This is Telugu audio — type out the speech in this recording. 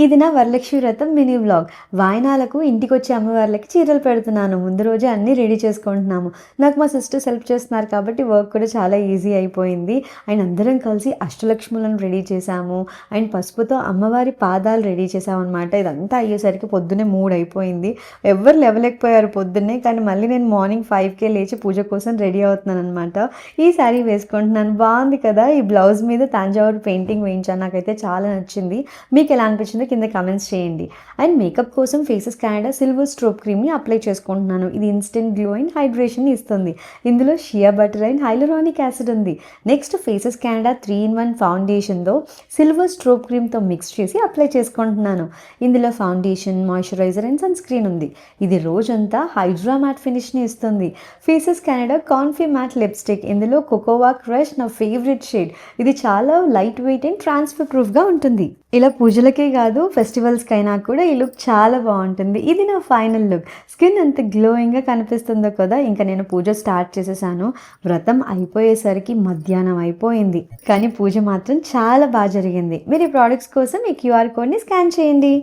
ఇది నా వరలక్ష్మి వ్రతం మినీ వ్లాగ్. వాయినాలకు ఇంటికొచ్చే అమ్మవార్లకి చీరలు పెడుతున్నాను. ముందు రోజే అన్నీ రెడీ చేసుకుంటున్నాము. నాకు మా సిస్టర్స్ హెల్ప్ చేస్తున్నారు కాబట్టి వర్క్ కూడా చాలా ఈజీ అయిపోయింది. అండ్ అందరం కలిసి అష్టలక్ష్ములను రెడీ చేశాము. అండ్ పసుపుతో అమ్మవారి పాదాలు రెడీ చేసామన్నమాట. ఇదంతా అయ్యేసరికి పొద్దున్నే 3 అయిపోయింది. ఎవ్వరు లేవలేకపోయారు పొద్దున్నే. కానీ మళ్ళీ నేను మార్నింగ్ 5కే లేచి పూజ కోసం రెడీ అవుతున్నాను అనమాట. ఈ శారీ వేసుకుంటున్నాను. బాగుంది కదా! ఈ బ్లౌజ్ మీద తంజావూరు పెయింటింగ్ వేయించాను. నాకైతే చాలా నచ్చింది. మీకు ఎలా అనిపించిందో కింద కమెంట్స్ చేయండి. అండ్ మేకప్ కోసం ఫేసెస్ కెనడా సిల్వర్ స్ట్రోప్ క్రీమ్ని అప్లై చేసుకుంటున్నాను. ఇది ఇన్స్టెంట్ గ్లో అండ్ హైడ్రేషన్ ఇస్తుంది. ఇందులో shea butter and hyaluronic acid ఉంది. నెక్స్ట్ ఫేసెస్ కెనడా 3-in-1 ఫౌండేషన్తో సిల్వర్ స్ట్రోప్ క్రీమ్తో మిక్స్ చేసి అప్లై చేసుకుంటున్నాను. ఇందులో foundation, moisturiser and sunscreen ఉంది. ఇది రోజంతా హైడ్రా మ్యాట్ ఫినిష్ని ఇస్తుంది. Faces Canada comfy matte lipstick. ఇందులో కోకోవా క్రష్ నా ఫేవరెట్ షేడ్. ఇది చాలా లైట్ వెయిట్ అండ్ ట్రాన్స్ఫర్ ప్రూఫ్గా ఉంటుంది. ఇలా పూజలకే కాదు ఫెస్టివల్స్కైనా కూడా ఈ లుక్ చాలా బాగుంటుంది. ఇది నా ఫైనల్ లుక్. స్కిన్ ఎంత గ్లోయింగ్గా కనిపిస్తుందో కదా. ఇంకా నేను పూజ స్టార్ట్ చేసేసాను. వ్రతం అయిపోయేసరికి మధ్యాహ్నం అయిపోయింది. కానీ పూజ మాత్రం చాలా బాగా జరిగింది. మీరు ఈ ప్రోడక్ట్స్ కోసం ఈ క్యూఆర్ కోడ్ని స్కాన్ చేయండి.